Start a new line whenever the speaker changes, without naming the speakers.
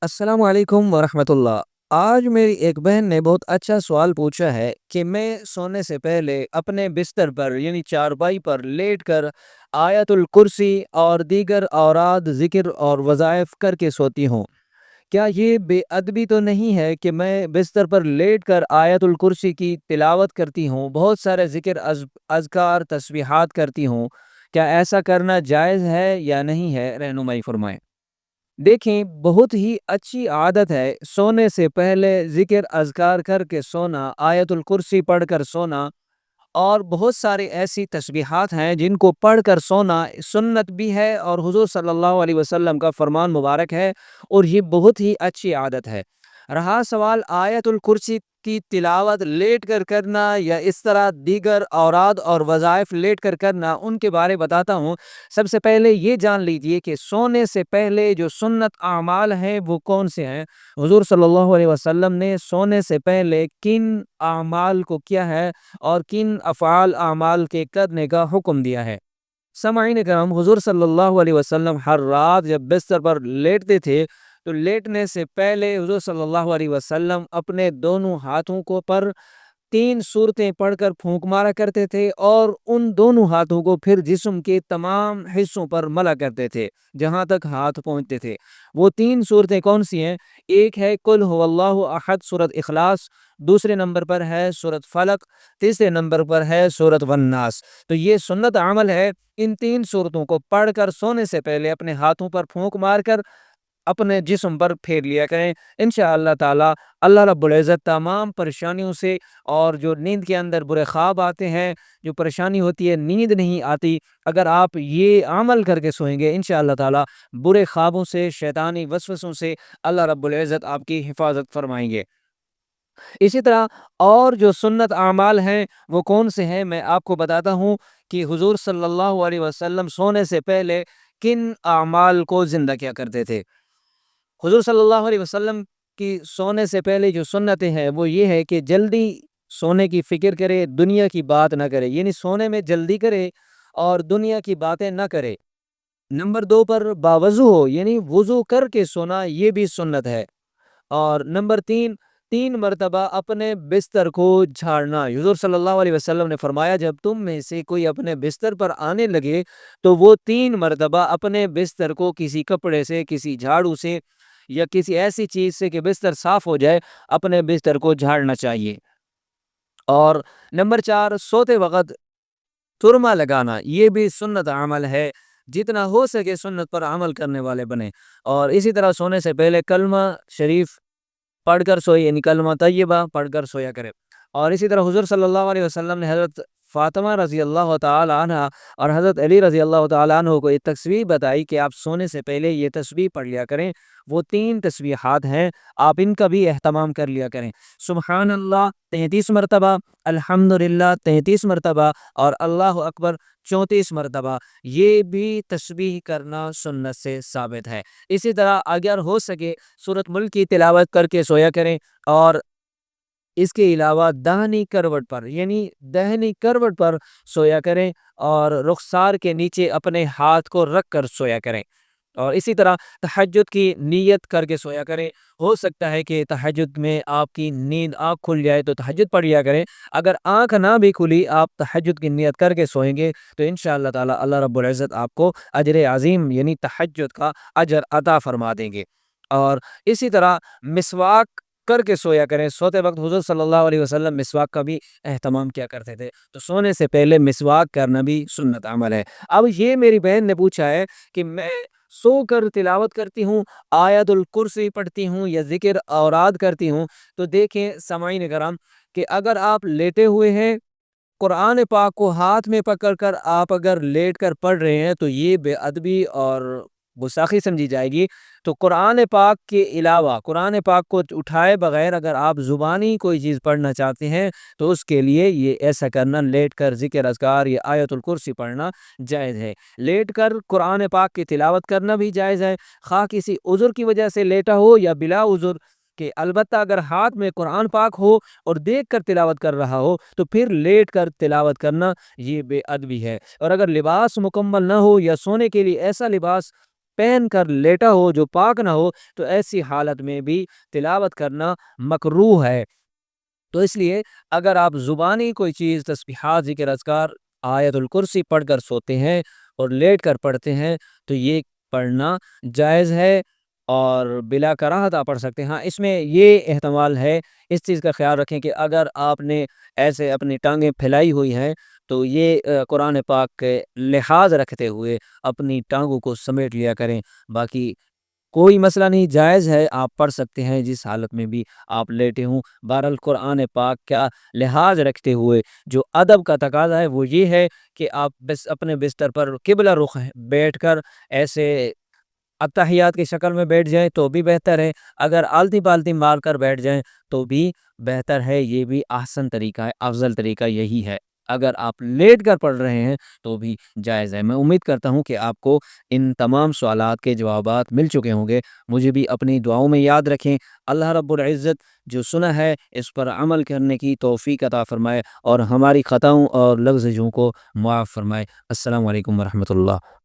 السلام علیکم ورحمۃ اللہ۔ آج میری ایک بہن نے بہت اچھا سوال پوچھا ہے کہ میں سونے سے پہلے اپنے بستر پر یعنی چارپائی پر لیٹ کر آیت الکرسی اور دیگر اوراد ذکر اور وظائف کر کے سوتی ہوں۔ کیا یہ بے ادبی تو نہیں ہے کہ میں بستر پر لیٹ کر آیت الکرسی کی تلاوت کرتی ہوں، بہت سارے ذکر اذکار تسبیحات کرتی ہوں؟ کیا ایسا کرنا جائز ہے یا نہیں ہے؟ رہنمائی فرمائیں۔ دیکھیں، بہت ہی اچھی عادت ہے سونے سے پہلے ذکر اذکار کر کے سونا، آیت الکرسی پڑھ کر سونا، اور بہت ساری ایسی تسبیحات ہیں جن کو پڑھ کر سونا سنت بھی ہے اور حضور صلی اللہ علیہ وسلم کا فرمان مبارک ہے، اور یہ بہت ہی اچھی عادت ہے۔ رہا سوال آیت الکرسی کی تلاوت لیٹ کر کرنا یا اس طرح دیگر اوراد اور وظائف لیٹ کر کرنا، ان کے بارے بتاتا ہوں۔ سب سے پہلے یہ جان لیجئے کہ سونے سے پہلے جو سنت اعمال ہیں وہ کون سے ہیں۔ حضور صلی اللہ علیہ وسلم نے سونے سے پہلے کن اعمال کو کیا ہے اور کن افعال اعمال کے کرنے کا حکم دیا ہے۔ سامعین کرام، حضور صلی اللہ علیہ وسلم ہر رات جب بستر پر لیٹتے تھے تو لیٹنے سے پہلے حضور صلی اللہ علیہ وسلم اپنے دونوں ہاتھوں کو پر 3 سورتیں پڑھ کر پھونک مارا کرتے تھے، اور ان دونوں ہاتھوں کو پھر جسم کے تمام حصوں پر ملا کرتے تھے جہاں تک ہاتھ پہنچتے تھے۔ وہ 3 سورتیں کون سی ہیں؟ ایک ہے قل هو اللہ احد سورۃ اخلاص، دوسرے نمبر پر ہے سورۃ فلق، تیسرے نمبر پر ہے سورۃ والناس۔ تو یہ سنت عمل ہے، ان 3 سورتوں کو پڑھ کر سونے سے پہلے اپنے ہاتھوں پر پھونک مار کر اپنے جسم پر پھیر لیا کریں۔ انشاءاللہ تعالی اللہ رب العزت تمام پریشانیوں سے، اور جو نیند کے اندر برے خواب آتے ہیں، جو پریشانی ہوتی ہے نیند نہیں آتی، اگر آپ یہ عمل کر کے سوئیں گے انشاءاللہ تعالی برے خوابوں سے، شیطانی وسوسوں سے اللہ رب العزت آپ کی حفاظت فرمائیں گے۔ اسی طرح اور جو سنت اعمال ہیں وہ کون سے ہیں، میں آپ کو بتاتا ہوں کہ حضور صلی اللہ علیہ وسلم سونے سے پہلے کن اعمال کو زندہ کیا کرتے تھے۔ حضور صلی اللہ علیہ وسلم کی سونے سے پہلے جو سنتیں ہیں وہ یہ ہے کہ جلدی سونے کی فکر کرے، دنیا کی بات نہ کرے، یعنی سونے میں جلدی کرے اور دنیا کی باتیں نہ کرے۔ نمبر 2 پر باوضو ہو، یعنی وضو کر کے سونا، یہ بھی سنت ہے۔ اور نمبر 3، 3 مرتبہ اپنے بستر کو جھاڑنا۔ حضور صلی اللہ علیہ وسلم نے فرمایا جب تم میں سے کوئی اپنے بستر پر آنے لگے تو وہ 3 مرتبہ اپنے بستر کو کسی کپڑے سے، کسی جھاڑو سے یا کسی ایسی چیز سے کہ بستر صاف ہو جائے، اپنے بستر کو جھاڑنا چاہیے۔ اور نمبر 4، سوتے وقت سرما لگانا، یہ بھی سنت عمل ہے۔ جتنا ہو سکے سنت پر عمل کرنے والے بنے، اور اسی طرح سونے سے پہلے کلمہ شریف پڑھ کر سوئے، یعنی کلمہ طیبہ پڑھ کر سویا کرے۔ اور اسی طرح حضور صلی اللہ علیہ وسلم نے حضرت فاطمہ رضی اللہ تعالی عنہ اور حضرت علی رضی اللہ تعالی عنہ کو یہ تسبیح بتائی کہ آپ سونے سے پہلے یہ تسبیح پڑھ لیا کریں۔ وہ 3 تسبیحات ہیں، آپ ان کا بھی اہتمام کر لیا کریں۔ سبحان اللہ 33 مرتبہ، الحمدللہ 33 مرتبہ، اور اللہ اکبر 34 مرتبہ، یہ بھی تسبیح کرنا سنت سے ثابت ہے۔ اسی طرح اگر ہو سکے سورۃ ملک کی تلاوت کر کے سویا کریں، اور اس کے علاوہ داہنی کروٹ پر یعنی دہنی کروٹ پر سویا کریں، اور رخسار کے نیچے اپنے ہاتھ کو رکھ کر سویا کریں۔ اور اسی طرح تہجد کی نیت کر کے سویا کریں۔ ہو سکتا ہے کہ تہجد میں آپ کی نیند آنکھ کھل جائے تو تہجد پڑھ لیا کریں۔ اگر آنکھ نہ بھی کھلی، آپ تہجد کی نیت کر کے سوئیں گے تو انشاءاللہ تعالی اللہ رب العزت آپ کو اجر عظیم یعنی تہجد کا اجر عطا فرما دیں گے۔ اور اسی طرح مسواک کر کے سویا کریں۔ سوتے وقت حضور صلی اللہ علیہ وسلم مسواک کا بھی اہتمام کیا کرتے تھے، تو سونے سے پہلے مسواک کرنا بھی سنت عمل ہے۔ اب یہ میری بہن نے پوچھا ہے کہ میں سو کر تلاوت کرتی ہوں، آیت الکرسی پڑھتی ہوں یا ذکر اوراد کرتی ہوں، تو دیکھیں سامعین کرام کہ اگر آپ لیٹے ہوئے ہیں، قرآن پاک کو ہاتھ میں پکڑ کر آپ اگر لیٹ کر پڑھ رہے ہیں تو یہ بے ادبی اور گستاخی سمجھی جائے گی۔ تو قرآن پاک کے علاوہ قرآن پاک کو اٹھائے بغیر اگر آپ زبانی کوئی چیز پڑھنا چاہتے ہیں تو اس کے لیے یہ ایسا کرنا، لیٹ کر ذکر اذکار یا آیت الکرسی پڑھنا جائز ہے۔ لیٹ کر قرآن پاک کی تلاوت کرنا بھی جائز ہے، خواہ کسی عذر کی وجہ سے لیٹا ہو یا بلا عذر کہ، البتہ اگر ہاتھ میں قرآن پاک ہو اور دیکھ کر تلاوت کر رہا ہو تو پھر لیٹ کر تلاوت کرنا یہ بے ادبی ہے۔ اور اگر لباس مکمل نہ ہو یا سونے کے لیے ایسا لباس پہن کر لیٹا ہو جو پاک نہ ہو تو ایسی حالت میں بھی تلاوت کرنا مکروہ ہے۔ تو اس لیے اگر آپ زبانی کوئی چیز تسبیحات ذکر اذکار آیت الکرسی پڑھ کر سوتے ہیں اور لیٹ کر پڑھتے ہیں تو یہ پڑھنا جائز ہے اور بلا کراہت آپ پڑھ سکتے ہیں۔ ہاں اس میں یہ احتمال ہے، اس چیز کا خیال رکھیں کہ اگر آپ نے ایسے اپنی ٹانگیں پھیلائی ہوئی ہیں تو یہ قرآن پاک کے لحاظ رکھتے ہوئے اپنی ٹانگوں کو سمیٹ لیا کریں۔ باقی کوئی مسئلہ نہیں، جائز ہے، آپ پڑھ سکتے ہیں جس حالت میں بھی آپ لیٹے ہوں۔ بہرحال قرآن پاک کا لحاظ رکھتے ہوئے جو ادب کا تقاضا ہے وہ یہ ہے کہ آپ بس اپنے بستر پر قبلہ رخ بیٹھ کر ایسے اتحیات کی شکل میں بیٹھ جائیں تو بھی بہتر ہے، اگر آلتی پالتی مار کر بیٹھ جائیں تو بھی بہتر ہے، یہ بھی احسن طریقہ ہے، افضل طریقہ یہی ہے۔ اگر آپ لیٹ کر پڑھ رہے ہیں تو بھی جائز ہے۔ میں امید کرتا ہوں کہ آپ کو ان تمام سوالات کے جوابات مل چکے ہوں گے۔ مجھے بھی اپنی دعاؤں میں یاد رکھیں۔ اللہ رب العزت جو سنا ہے اس پر عمل کرنے کی توفیق عطا فرمائے اور ہماری خطاؤں اور لغزشوں کو معاف فرمائے۔ السلام علیکم ورحمۃ اللہ۔